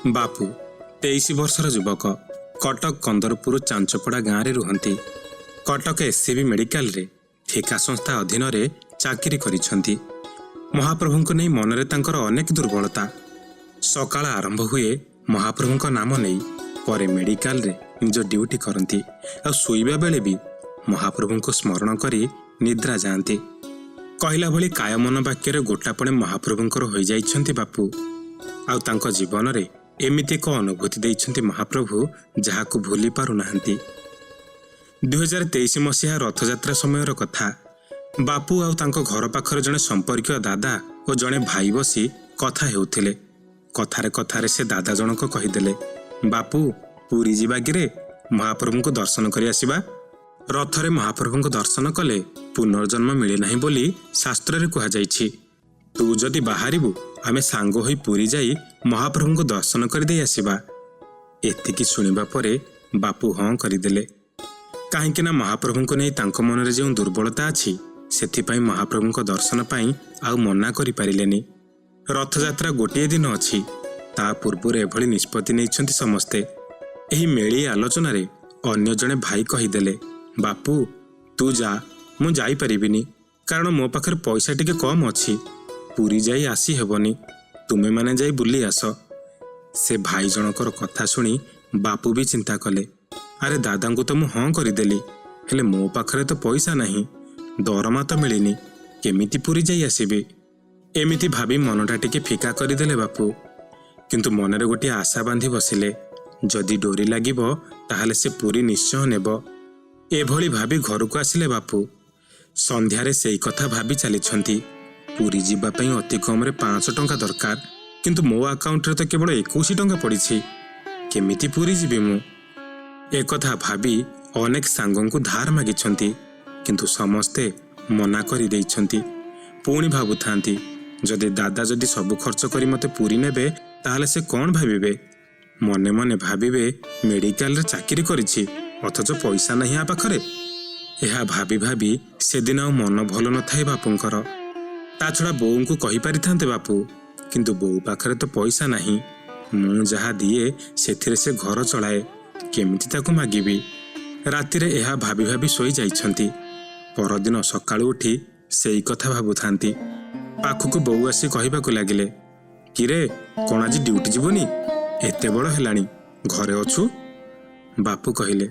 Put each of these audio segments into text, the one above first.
बापू 23 वर्षर युवक कटक कंदरपुर चांचपड़ा गाँव में रुहति। कटक एससीबी मेडिकल रे ठेका संस्था अधीन रे चाकरी करिसेंती। महाप्रभु को नहीं मनरे तांकर अनेक दुर्बलता। सकाळ आरंभ हुए महाप्रभु नाम नहीं परे मेडिकल रे निज ड्यूटी करती और शोइबा बेले भी महाप्रभु को स्मरण करी निद्रा जाती। कहला भली कायमन वाक्य गोटापणे महाप्रभुंकर हो जाइछंती बापू। आउ तांको जीवन रे एमिति एक अनुभूति देइछंती महाप्रभु जहाकू भूली पारु नाहंती। 2023 मसीहा रथयात्रा समयर कथा। बापू आउ तांको घर पाखर जने संपर्कीय दादा और जने भाई बसी कथा हेउथिले। कथारे कथारे से दादा जनक कहिदेले, बापू पुरी जीवा गिरे महाप्रभु को दर्शन करि आसीबा। रथरे महाप्रभु को दर्शन कले पुनर्जन्म मिले नहीं बोली शास्त्र रे कहा जाइछि। तू जदि बाहरिबु आमे सांग होई पुरी जाई महाप्रभु को दर्शन कर दे आसीबा। एतिकी सुनिबा परे बापू हाँ करिदेले। काहेकि ना महाप्रभु को नहीं तांको मन रे जो दुर्बलता अछि सेथिपाई महाप्रभु को दर्शन पाई आउ मना करि पारिलेनी। रथयात्रा गोटे दिन अछि, ता पूर्व एभली निष्पत्ति नैछंती समस्ते। एही मेली आलोचना रे अन्य जने भाई कहिदेले, बापू तू जा, मु जाई परिबिनी कारण मो पाखर पैसा टिके कम अछि। पुरी जाई आसी हेबनी, तुमे माने जाई बुली आस। से भाई जनकर कथा सुनी बापू भी चिंता कले। अरे दादा को तो मु हाँ करिदेली, हेले मो पाखरे तो पैसा नहीं, दरमा तो मिलिनी, केमिति पुरी जाई आसीबे। एमिति भाभी मनटा टिके फिका करिदेले बापू। किंतु मनरे गोटे आशा बांधी बसिले, जदि डोरी लागिबो ताहाले से पुरी निश्चय नेबो। एभली भाभी घर को आसिले बापू। संध्यारे सेई कथा भाभी चलीछंती। पुरी जीवा पई अति कम रे 500 टंका दरकार, किंतु मो अकाउंट रे तो केवल 21 टंका पड़िछि, केमिति पुरी जीबे मु। ए कथा भाभी अनेक सांगों को धार मागिछंती, किंतु समस्ते मना करि दैछंती। पुणी भाबुथांती, जदि दादा जदि सब खर्च करी मते पुरी नेबे ताहाले से कोन भाबिबे। मने मने भाबिबे मेडिकल रे चाकरी करिछि अथच पैसा नहीं आ पाखरे। यह भाभी भाभी से दिन आ मन भल न थाए बापूंकर। ता छड़ा बोऊ को कहि पारिथांते बापू, किंतु बोऊ पाखरे तो पैसा नहीं। मु जहा दिए सेथिरे से घर चलाए, केमिति ताकू मागिबी। रातिरे यह भाभी भाभी सोई जाइछंती। परदिन सकाळु उठी सेई कथा भाबुथांती। पाखकू बोऊ आसी कहिबाकू लागिले, किरे कोन आज ड्यूटी जीवनी, एते बड़ हेलानी घरे अछु। बापू कहिले,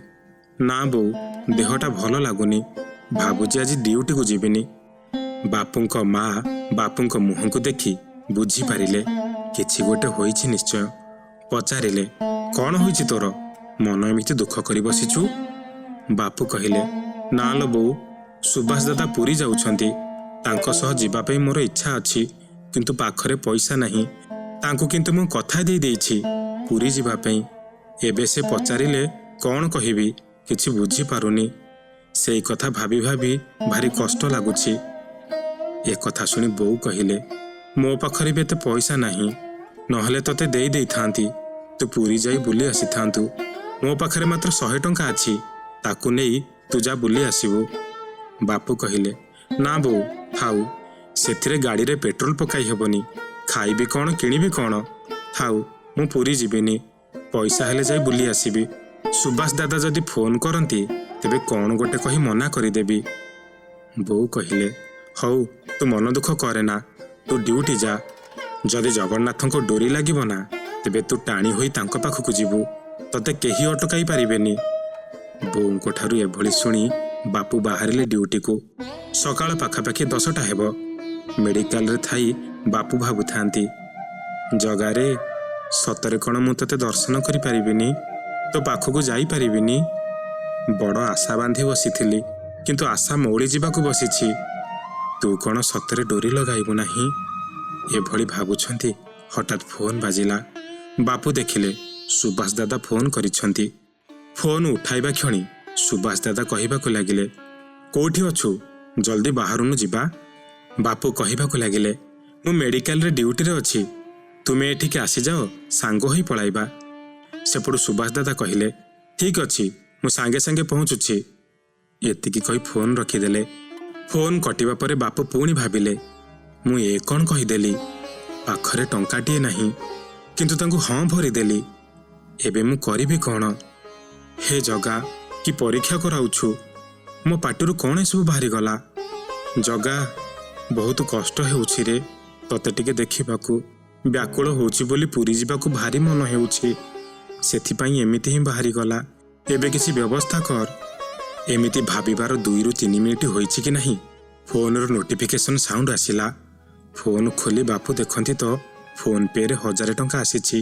ना बोऊ देहटा भल लागुनी, भाबुजी आज ड्यूटी को जीविनी। बापूंको माँ बापूंको मुह को देखी बुझी पारिले किछि गोटे होइछि निश्चय। पचारिले, कौन होइछि तोर, मन एमिति दुख करि बसिछु। बापू कहिले, ना लो बोऊ, सुभाष दादा पुरी जाउछंती, तांको सह जीवा पई मोर इच्छा अछि, किंतु पाखरे पैसा नहीं। तांको किंतु मु कथा देई देइछि पुरी जीवा पई। एबे से पचारिले कौन कहिबी, किछि बुझी पारुनी। सेई कथा भाभी भाभी भारी कष्ट लागुछि। ए कथा सुनी बोऊ कहिले, मो पाखरे भी एते पैसा नहीं, नहले तते देई देई थांती, तू पुरी जाई बुली आसी थांतु। मो पाखरे मात्र 100 टंका अछि, ताकू नेई तू जा बुली आसीबू। बापू कहिले, ना बोऊ थाऊ, सेथिरे गाड़ी रे पेट्रोल पकाई हेबनी, खाइबी कौन किनिबी कौन, थाऊ मु पुरी जीबिनी, पैसा हेले जाई बुली आसीबी। सुभाष दादा जदि फोन करती तेबे कौन गोटे कही मना करिदेबी। बोऊ कहिले, हौ तू मन दुख करे ना, तू ड्यूटी जा। जदि जगन्नाथ को डोरी लागिबो ना तेबे तू टाणी होई तांको पाखकू जीवु, तते केही अटकाई पारिबेनी। बोऊंको ठारू एभली सुनी बापू बाहरिले ड्यूटी को। सकाळ पाखापाखि 10टा हेबो। मेडिकल रे थाई बापू भाबुथांती, जगारे सतरे कण मु तते दर्शन करि पारिबिनी, तो पाखकू जाई पारिबिनी। बड़ आशा बांधी बसिथिली, किंतु आशा मौड़ी जीवाकू बसिछि। तू कौन सतरे डोरी लगाइबु नाही, एभली भाबुछंती। हठात फोन बाजिला। बापू देखिले सुभाष दादा फोन करिछंती। फोन उठाइबा क्षणी सुभाष दादा कहिबाकू लागिले, कोठी अछु, जल्दी बाहरुनु जिबा। बापू कहिबाकू लागिले, मु मेडिकल रे ड्यूटी रे अछि, तुमे एठिके आसी जाओ, सांग होई पळाइबा। सेपटु सुभाष दादा कहिले, ठीक अछि, मु सांगे सांगे पहुँचुछि। एतिकी कही फोन रखिदेले। फोन कटिबा परे बापू पुणी भाबिले, मु ए कौन कहिदेली, पाखरे टंकाटिए नहीं, କିନ୍ତୁ ତାଙ୍କୁ ହଁ ଭରିଦେଲି। ଏବେ ମୁଁ କରିବି କ'ଣ? ହେ ଜଗା, କି ପରୀକ୍ଷା କରାଉଛୁ? ମୋ ପାଟିରୁ କ'ଣ ଏସବୁ ବାହାରିଗଲା? ଜଗା, ବହୁତ କଷ୍ଟ ହେଉଛି ରେ। ତତେ ଟିକେ ଦେଖିବାକୁ ବ୍ୟାକୁଳ ହେଉଛି ବୋଲି ପୁରୀ ଯିବାକୁ ଭାରି ମନ ହେଉଛି। ସେଥିପାଇଁ ଏମିତି ହିଁ ବାହାରିଗଲା। ଏବେ କିଛି ବ୍ୟବସ୍ଥା କର। ଏମିତି ଭାବିବାର 2ରୁ 3 ମିନିଟ୍ ହୋଇଛି କି ନାହିଁ, ଫୋନର ନୋଟିଫିକେସନ୍ ସାଉଣ୍ଡ ଆସିଲା। ଫୋନ ଖୋଲି ବାପୁ ଦେଖନ୍ତି ତ ଫୋନ ପେରେ 1000 ଟଙ୍କା ଆସିଛି।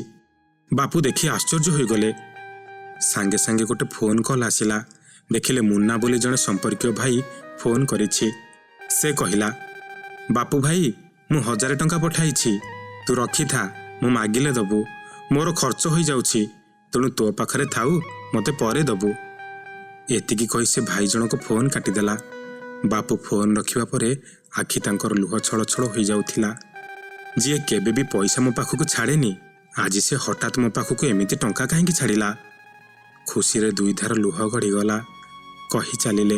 ବାପୁ ଦେଖି ଆଶ୍ଚର୍ଯ୍ୟ ହୋଇଗଲେ। ସାଙ୍ଗେ ସାଙ୍ଗେ ଗୋଟେ ଫୋନ କଲ୍ ଆସିଲା। ଦେଖିଲେ ମୁନ୍ନା ବୋଲି ଜଣେ ସମ୍ପର୍କୀୟ ଭାଇ ଫୋନ କରିଛି। ସେ କହିଲା, ବାପୁ ଭାଇ, ମୁଁ 1000 ଟଙ୍କା ପଠାଇଛି। ତୁ ରଖିଥା, ମୁଁ ମାଗିଲେ ଦବୁ। ମୋର ଖର୍ଚ୍ଚ ହୋଇଯାଉଛି, ତେଣୁ ତୋ ପାଖରେ ଥାଉ, ମୋତେ ପରେ ଦବୁ। ଏତିକି କହି ସେ ଭାଇ ଜଣକ ଫୋନ କାଟିଦେଲା। ବାପୁ ଫୋନ ରଖିବା ପରେ ଆଖି ତାଙ୍କର ଲୁହ ଛଳ ଛଳ ହୋଇଯାଉଥିଲା। ଯିଏ କେବେ ବି ପଇସା ମୋ ପାଖକୁ ଛାଡ଼େନି, ଆଜି ସେ ହଠାତ୍ ମୋ ପାଖକୁ ଏମିତି ଟଙ୍କା କାହିଁକି ଛାଡ଼ିଲା? ଖୁସିରେ 2 ଧାର ଲୁହ ଗଡ଼ିଗଲା। କହି ଚାଲିଲେ,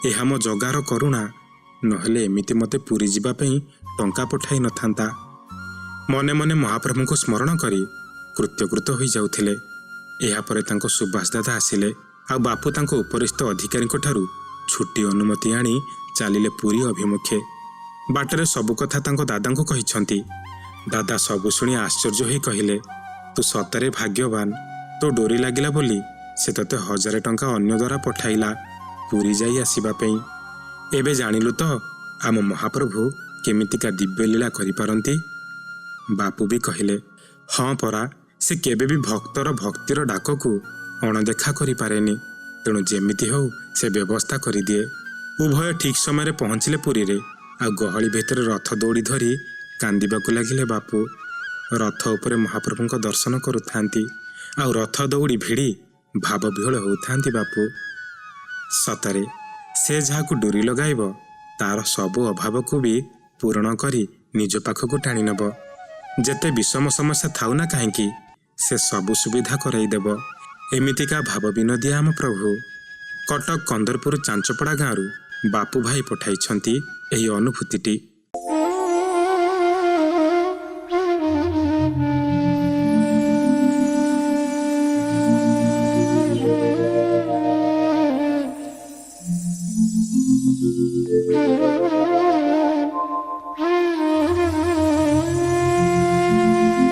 ଏହା ମୋ ଜଗାର କରୁଣା, ନହେଲେ ଏମିତି ମୋତେ ପୁରୀ ଯିବା ପାଇଁ ଟଙ୍କା ପଠାଇ ନଥାନ୍ତା। ମନେ ମନେ ମହାପ୍ରଭୁଙ୍କୁ ସ୍ମରଣ କରି କୃତ୍ୟକୃତ ହୋଇଯାଉଥିଲେ। ଏହାପରେ ତାଙ୍କ ସୁବାସ ଦାଦା ଆସିଲେ, ଆଉ ବାପୁ ତାଙ୍କ ଉପରିସ୍ଥ ଅଧିକାରୀଙ୍କଠାରୁ ଛୁଟି ଅନୁମତି ଆଣି ଚାଲିଲେ ପୁରୀ ଅଭିମୁଖେ। ବାଟରେ ସବୁ କଥା ତାଙ୍କ ଦାଦାଙ୍କୁ କହିଛନ୍ତି। ଦାଦା ସବୁ ଶୁଣି ଆଶ୍ଚର୍ଯ୍ୟ ହୋଇ କହିଲେ, ତୁ ସତରେ ଭାଗ୍ୟବାନ। ତୋ ଡୋରି ଲାଗିଲା ବୋଲି ସେ ତତେ 1000 ଟଙ୍କା ଅନ୍ୟ ଦ୍ୱାରା ପଠାଇଲା ପୁରୀ ଯାଇ ଆସିବା ପାଇଁ। ଏବେ ଜାଣିଲୁ ତ ଆମ ମହାପ୍ରଭୁ କେମିତିକା ଦିବ୍ୟ ଲୀଳା କରିପାରନ୍ତି? ବାପୁ ବି କହିଲେ, ହଁ ପରା, ସେ କେବେ ବି ଭକ୍ତର ଭକ୍ତିର ଡାକକୁ ଅଣଦେଖା କରିପାରେନି। ତେଣୁ ଯେମିତି ହଉ ସେ ବ୍ୟବସ୍ଥା କରିଦିଏ। ଉଭୟ ଠିକ୍ ସମୟରେ ପହଞ୍ଚିଲେ ପୁରୀରେ। ଆଉ ଗହଳି ଭିତରେ ରଥ ଦୌଡ଼ି ଧରି କାନ୍ଦିବାକୁ ଲାଗିଲେ ବାପୁ। ରଥ ଉପରେ ମହାପ୍ରଭୁଙ୍କ ଦର୍ଶନ କରୁଥାନ୍ତି, ଆଉ ରଥ ଦୌଡ଼ି ଭିଡ଼ି ଭାବବିହ୍ୱଳ ହେଉଥାନ୍ତି ବାପୁ। ସତରେ ସେ ଯାହାକୁ ଡୋରି ଲଗାଇବ, ତାର ସବୁ ଅଭାବକୁ ବି ପୂରଣ କରି ନିଜ ପାଖକୁ ଟାଣି ନେବ। ଯେତେ ବିଷମ ସମସ୍ୟା ଥାଉ ନା କାହିଁକି, ସେ ସବୁ ସୁବିଧା କରାଇଦେବ। ଏମିତିକା ଭାବ ବିନୋଦିଆ ଆମ ପ୍ରଭୁ। କଟକ କନ୍ଦରପୁର ଚାଞ୍ଚପଡ଼ା ଗାଁରୁ ବାପୁ ଭାଇ ପଠାଇଛନ୍ତି ଏହି ଅନୁଭୂତିଟି।